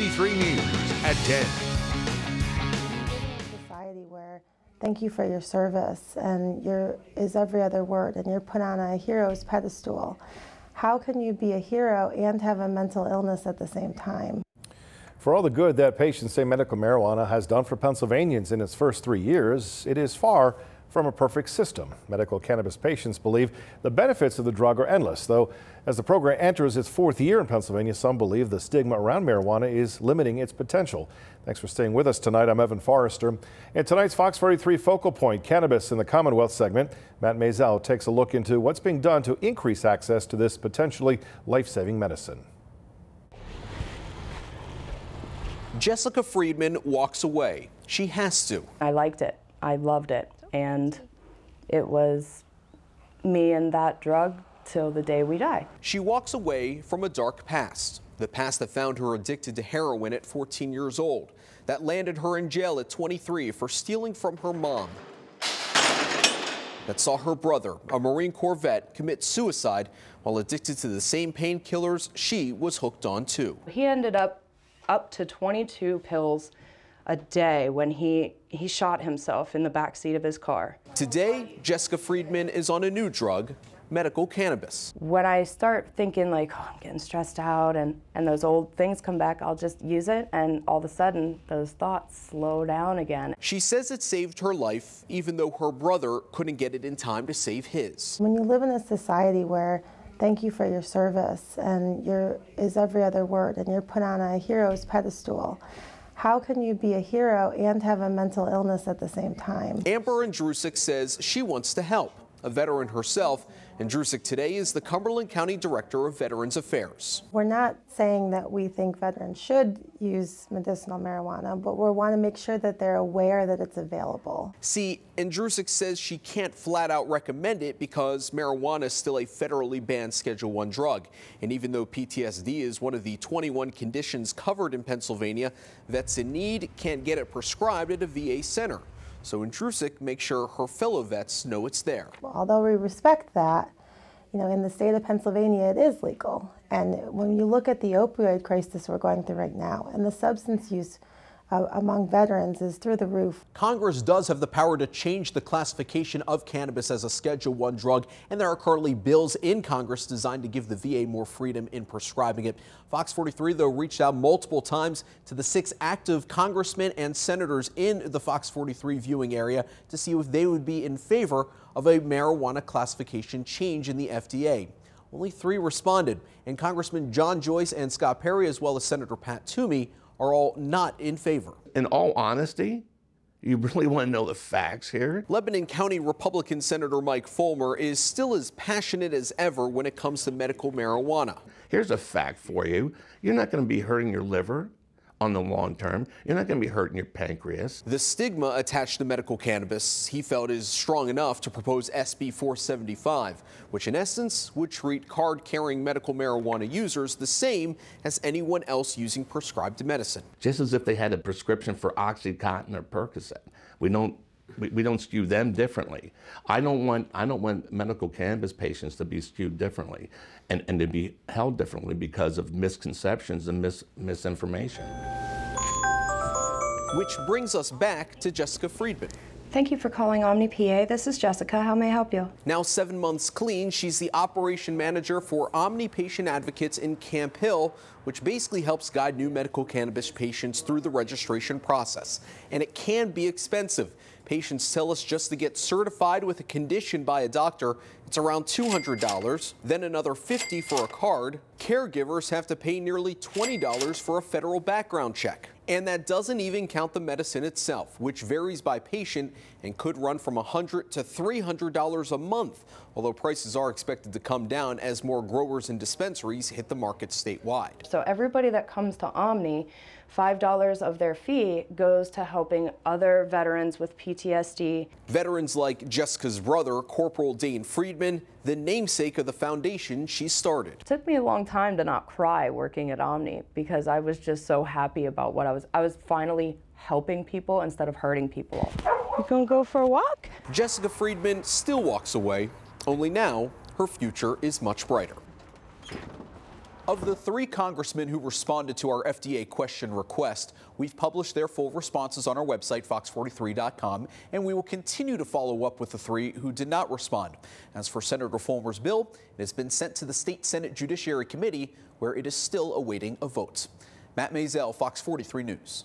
43 News at 10. Society where thank you for your service and is every other word, and you're put on a hero's pedestal. How can you be a hero and have a mental illness at the same time? For all the good that patients say medical marijuana has done for Pennsylvanians in its first 3 years, it is far from a perfect system. Medical cannabis patients believe the benefits of the drug are endless, though as the program enters its 4th year in Pennsylvania, some believe the stigma around marijuana is limiting its potential. Thanks for staying with us tonight. I'm Evan Forrester. In tonight's Fox 43 Focal Point, Cannabis in the Commonwealth segment, Matt Maisel takes a look into what's being done to increase access to this potentially life-saving medicine. Jessica Friedman walks away. She has to. I liked it. I loved it. And it was me and that drug till the day we die. She walks away from a dark past. The past that found her addicted to heroin at 14 years old. That landed her in jail at 23 for stealing from her mom. That saw her brother, a Marine Corps vet, commit suicide while addicted to the same painkillers she was hooked on too. He ended up to 22 pills a day when he shot himself in the backseat of his car. Today, Jessica Friedman is on a new drug, medical cannabis. When I start thinking like, oh, I'm getting stressed out and those old things come back, I'll just use it, and all of a sudden those thoughts slow down again. She says it saved her life, even though her brother couldn't get it in time to save his. When you live in a society where thank you for your service and is every other word, and you're put on a hero's pedestal, how can you be a hero and have a mental illness at the same time? Amber Andrusik says she wants to help. A veteran herself, Andrusik today is the Cumberland County Director of Veterans Affairs. We're not saying that we think veterans should use medicinal marijuana, but we want to make sure that they're aware that it's available. See, Andrusik says she can't flat out recommend it because marijuana is still a federally banned Schedule I drug. And even though PTSD is one of the 21 conditions covered in Pennsylvania, vets in need can't get it prescribed at a VA center. So Andrusik makes sure her fellow vets know it's there. Well, although we respect that, in the state of Pennsylvania, it is legal. And when you look at the opioid crisis we're going through right now, and the substance use among veterans is through the roof. Congress does have the power to change the classification of cannabis as a Schedule I drug, and there are currently bills in Congress designed to give the VA more freedom in prescribing it. Fox 43, though, reached out multiple times to the 6 active congressmen and senators in the Fox 43 viewing area to see if they would be in favor of a marijuana classification change in the FDA. Only 3 responded, and Congressman John Joyce and Scott Perry, as well as Senator Pat Toomey, are all not in favor. In all honesty, you really want to know the facts here? Lebanon County Republican Senator Mike Fulmer is still as passionate as ever when it comes to medical marijuana. Here's a fact for you. You're not going to be hurting your liver on the long term. You're not going to be hurting your pancreas. The stigma attached to medical cannabis, he felt, is strong enough to propose SB 475, which in essence would treat card-carrying medical marijuana users the same as anyone else using prescribed medicine. Just as if they had a prescription for Oxycontin or Percocet. We don't skew them differently. I don't want medical cannabis patients to be skewed differently and to be held differently because of misconceptions and misinformation. Which brings us back to Jessica Friedman. Thank you for calling Omni PA. This is Jessica. How may I help you? Now 7 months clean, she's the operation manager for Omni Patient Advocates in Camp Hill, which basically helps guide new medical cannabis patients through the registration process. And it can be expensive. Patients tell us just to get certified with a condition by a doctor, it's around $200, then another $50 for a card. Caregivers have to pay nearly $20 for a federal background check. And that doesn't even count the medicine itself, which varies by patient and could run from $100 to $300 a month, although prices are expected to come down as more growers and dispensaries hit the market statewide. So everybody that comes to Omni, $5 of their fee goes to helping other veterans with PTSD. Veterans like Jessica's brother, Corporal Dane Friedman, the namesake of the foundation she started. It took me a long time to not cry working at Omni because I was just so happy about what I was finally helping people instead of hurting people. You gonna go for a walk? Jessica Friedman still walks away, only now her future is much brighter. Of the 3 congressmen who responded to our FDA question request, we've published their full responses on our website, FOX43.com, and we will continue to follow up with the 3 who did not respond. As for Senator Fulmer's bill, it has been sent to the State Senate Judiciary Committee, where it is still awaiting a vote. Matt Maisel, Fox 43 News.